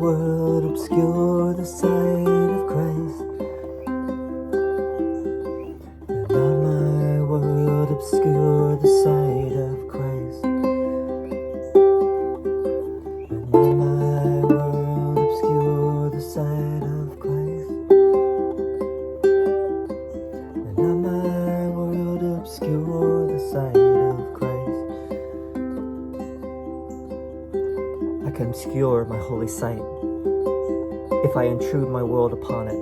world obscure the sight of Christ. Let not my world obscure the sight of Christ. Let not my world obscure the sight of Christ. Let not my world obscure the sight of Christ. I can obscure my holy sight if I intrude my world upon it.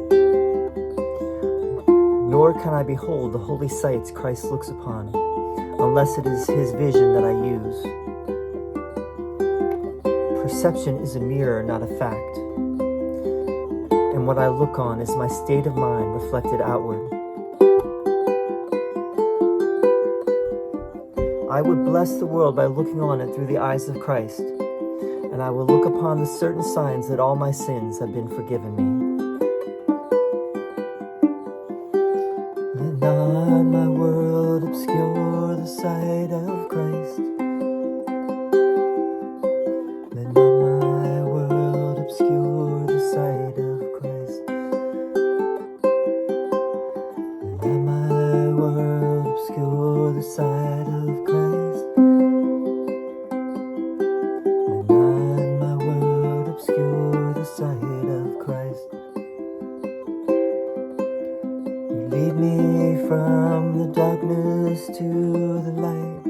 Nor can I behold the holy sights Christ looks upon, unless it is his vision that I use. Perception is a mirror, not a fact. And what I look on is my state of mind reflected outward. I would bless the world by looking on it through the eyes of Christ, and I will look upon the certain signs that all my sins have been forgiven me. Let not my world obscure the sight of Christ. Let not my world obscure the sight of Christ. Let not my world obscure the sight of Christ. Let not my world obscure the sight of Christ. You lead me from the darkness to the light.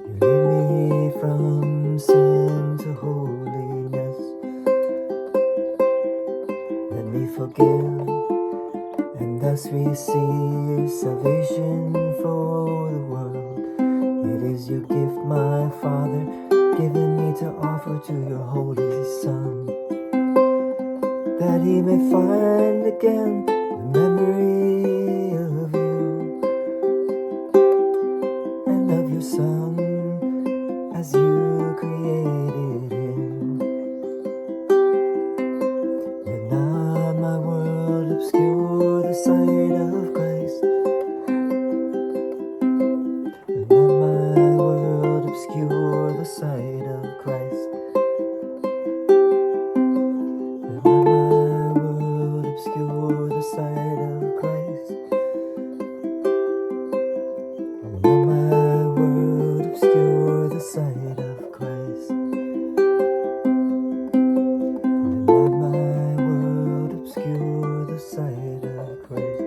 You lead me from sin to holiness. Let me forgive and thus receive salvation for the world. It is your gift, my Father, given me to offer to your holy Son, that he may find again the memory of you and of your Son as you created him. Let not my world obscure the sight of Christ. Let not my world obscure the sight of Christ. Let not my world obscure the sight of Christ. Let not my world obscure the sight of Christ. Let not my world obscure the sight of Christ.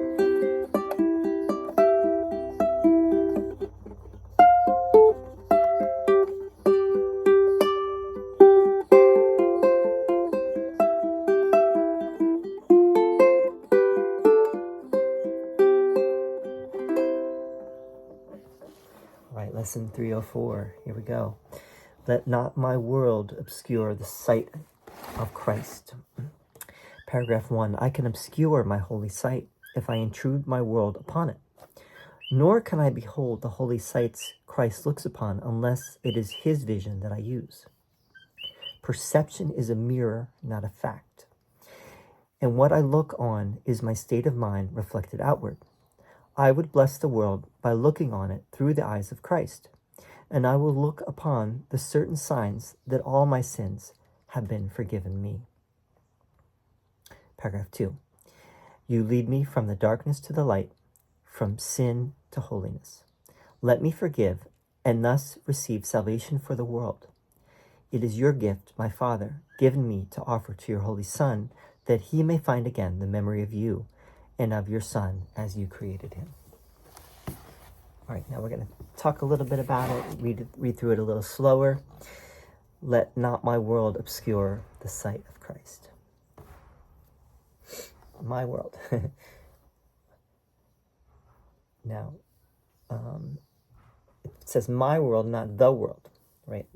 All right, lesson 304. Here we go. Let not my world obscure the sight of Christ. Paragraph 1. I can obscure my holy sight if I intrude my world upon it. Nor can I behold the holy sights Christ looks upon unless it is his vision that I use. Perception is a mirror, not a fact. And what I look on is my state of mind reflected outward. I would bless the world by looking on it through the eyes of Christ, and I will look upon the certain signs that all my sins have been forgiven me. Paragraph 2. You lead me from the darkness to the light, from sin to holiness. Let me forgive and thus receive salvation for the world. It is your gift, my Father, given me to offer to your Holy Son, that he may find again the memory of you and of your Son as you created him. All right, now we're going to talk a little bit about it, read through it a little slower. Let not my world obscure the sight of Christ. My world. Now, it says my world, not the world, right?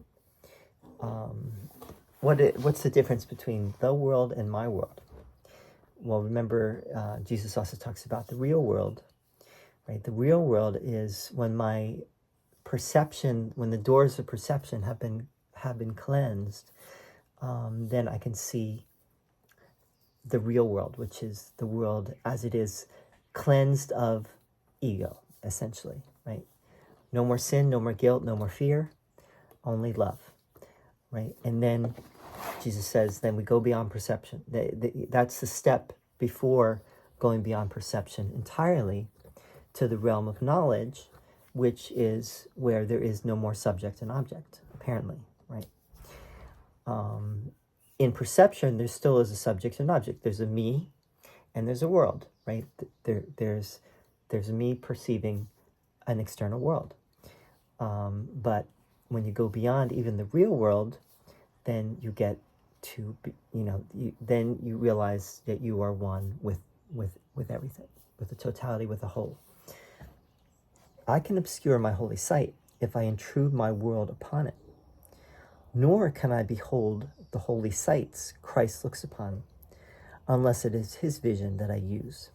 What's the difference between the world and my world? Well, remember, Jesus also talks about the real world, right? The real world is when my perception, when the doors of perception have been cleansed, then I can see the real world, which is the world as it is, cleansed of ego, essentially, right? No more sin, no more guilt, no more fear, only love, right? And then Jesus says, then we go beyond perception. That's the step before going beyond perception entirely to the realm of knowledge, which is where there is no more subject and object, apparently, right? In perception, there still is a subject and object. There's a me and there's a world, right? There's a me perceiving an external world. But when you go beyond even the real world, then you get to be, then you realize that you are one with everything, with the totality, with the whole. I can obscure my holy sight if I intrude my world upon it, nor can I behold the holy sights Christ looks upon, unless it is his vision that I use.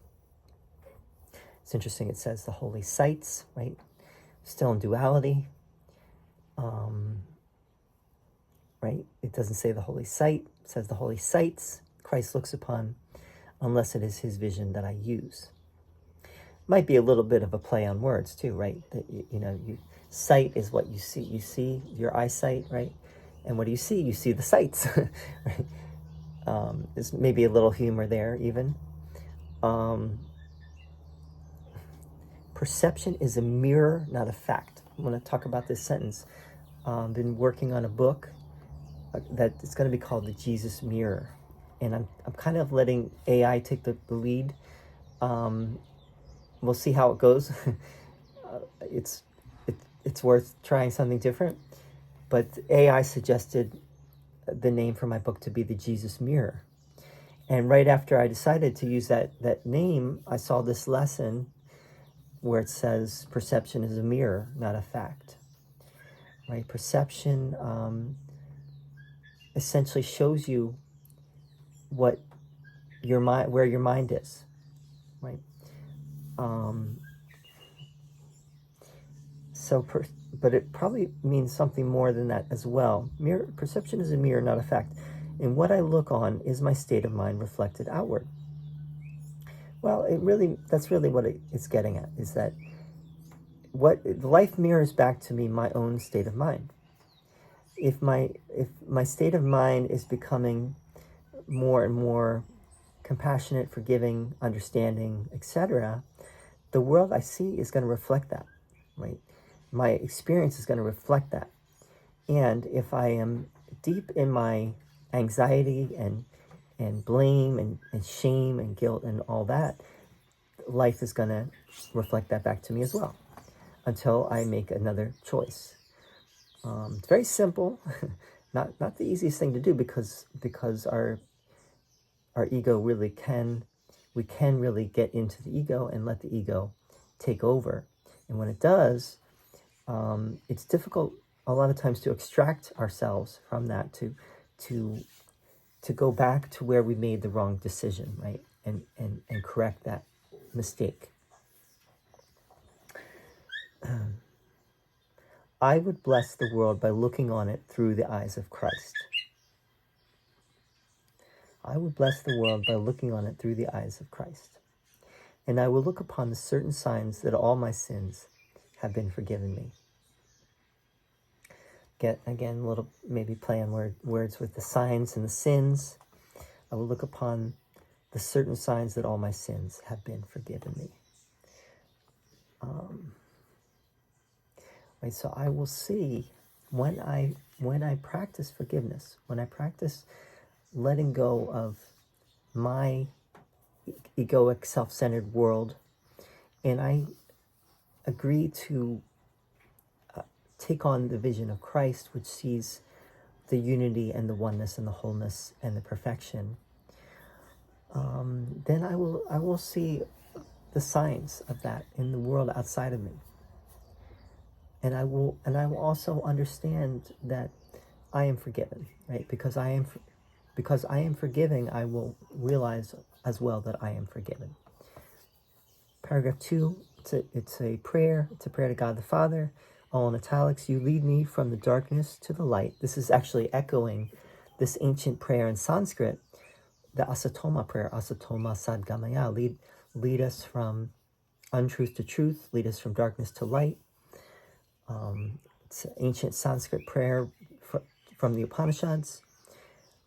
It's interesting, it says the holy sights, right? Still in duality. Right? It doesn't say the holy sight, it says the holy sights Christ looks upon, unless it is his vision that I use. Might be a little bit of a play on words too, right? That sight is what you see. You see your eyesight, right? And what do you see? You see the sights, right? There's maybe a little humor there even. Perception is a mirror, not a fact. I'm going to talk about this sentence. Been working on a book that it's going to be called the Jesus Mirror, and I'm kind of letting AI take the lead. We'll see how it goes. It's worth trying something different, but AI suggested the name for my book to be the Jesus Mirror, and right after I decided to use that name, I saw this lesson where it says perception is a mirror, not a fact. Right? Perception essentially shows you what your mind, where your mind is, right? But it probably means something more than that as well. Perception is a mirror, not a fact. And what I look on is my state of mind reflected outward. Well, that's really what it's getting at, is that what life mirrors back to me my own state of mind. If my state of mind is becoming more and more compassionate, forgiving, understanding, etc., the world I see is going to reflect that, right? My experience is going to reflect that. And if I am deep in my anxiety and blame and shame and guilt and all that, life is going to reflect that back to me as well, until I make another choice. It's very simple, not the easiest thing to do, because our ego really we can really get into the ego and let the ego take over. And when it does, it's difficult a lot of times to extract ourselves from that, to go back to where we made the wrong decision, right? And correct that mistake. I would bless the world by looking on it through the eyes of Christ. I would bless the world by looking on it through the eyes of Christ. And I will look upon the certain signs that all my sins have been forgiven me. Again, a little maybe play on words with the signs and the sins. I will look upon the certain signs that all my sins have been forgiven me. Right, so I will see when I practice forgiveness, when I practice letting go of my egoic, self-centered world, and I agree to take on the vision of Christ, which sees the unity and the oneness and the wholeness and the perfection, then I will see the signs of that in the world outside of me. And I will also understand that I am forgiven, right? Because I am forgiving, I will realize as well that I am forgiven. Paragraph 2, it's a prayer. It's a prayer to God the Father, all in italics. You lead me from the darkness to the light. This is actually echoing this ancient prayer in Sanskrit, the Asatoma prayer, Asatoma Sadgamaya. Lead us from untruth to truth, lead us from darkness to light. It's an ancient Sanskrit prayer from the Upanishads.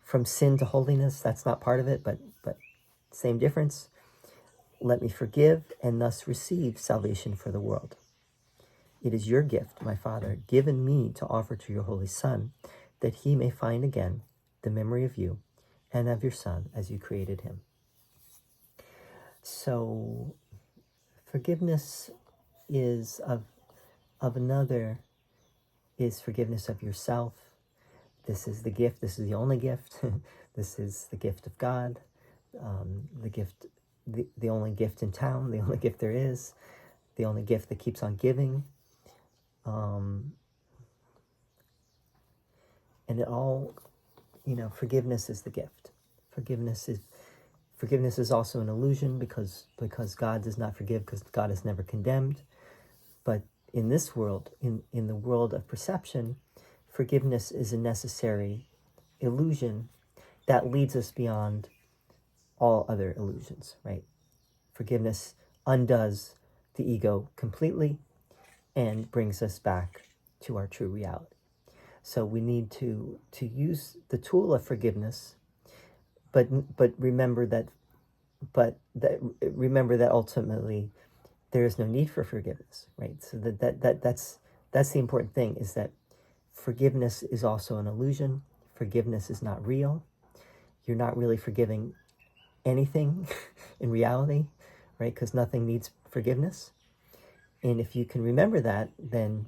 From sin to holiness, that's not part of it, but same difference. Let me forgive and thus receive salvation for the world. It is your gift, my Father, given me to offer to your Holy Son, that he may find again the memory of you and of your Son as you created him. So forgiveness is of another, is forgiveness of yourself. This is the gift. This is the only gift. This is the gift of God, the gift, the only gift in town, the only gift there is, the only gift that keeps on giving. And it all, forgiveness is the gift. Forgiveness is also an illusion because God does not forgive, because God is never condemned. But in this world, in the world of perception, forgiveness is a necessary illusion that leads us beyond all other illusions, right? Forgiveness undoes the ego completely and brings us back to our true reality. So we need to use the tool of forgiveness, but remember that ultimately there is no need for forgiveness, right? So that's the important thing, is that forgiveness is also an illusion. Forgiveness is not real. You're not really forgiving anything in reality, right? Because nothing needs forgiveness. And if you can remember that, then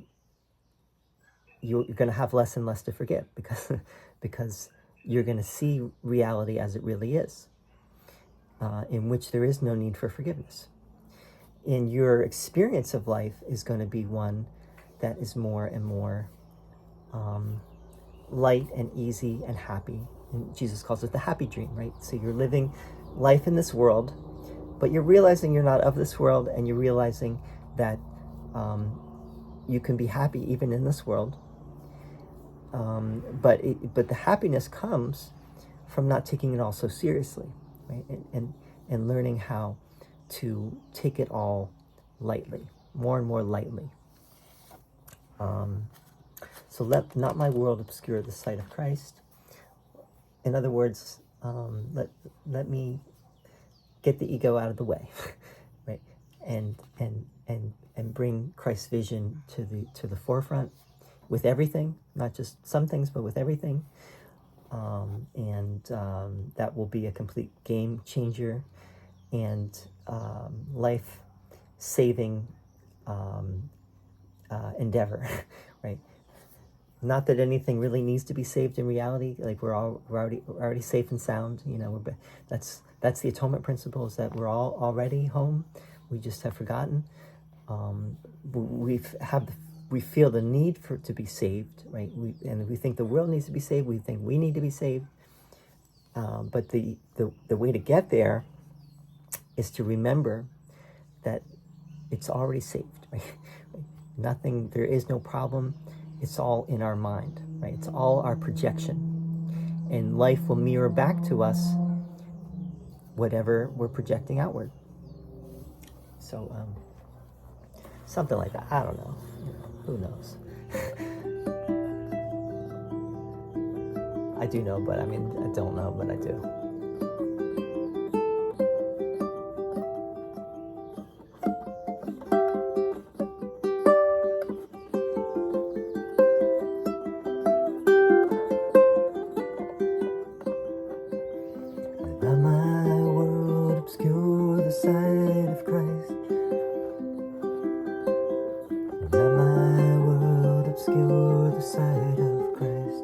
you're going to have less and less to forgive, because you're going to see reality as it really is, in which there is no need for forgiveness. And your experience of life is going to be one that is more and more light and easy and happy. And Jesus calls it the happy dream, right? So you're living life in this world, but you're realizing you're not of this world, and you're realizing that you can be happy even in this world. But the happiness comes from not taking it all so seriously, right? And learning how to take it all lightly, more and more lightly. So let not my world obscure the sight of Christ. In other words, let me get the ego out of the way, right? And bring Christ's vision to the forefront with everything, not just some things, but with everything. That will be a complete game changer and life-saving endeavor, right? Not that anything really needs to be saved in reality. Like we're already safe and sound. That's the atonement principle, is that we're all already home. We just have forgotten. We feel the need to be saved, right? We think the world needs to be saved. We think we need to be saved. But the way to get there is to remember that it's already saved, right? Nothing, there is no problem. It's all in our mind, right? It's all our projection. And life will mirror back to us whatever we're projecting outward. So, something like that. I don't know. Who knows? I do know, but I don't know, but I do. Let my world obscure the sight of Christ. Let my world obscure the sight of Christ.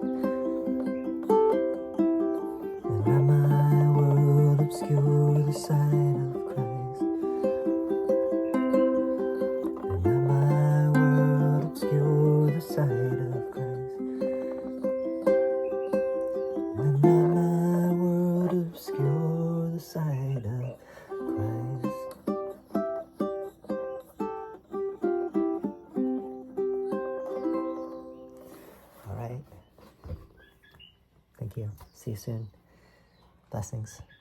And let my world obscure the sight of Christ. And let my world obscure the sight of Christ. And let my world obscure the sight of Christ. All right. Thank you. See you soon. Blessings.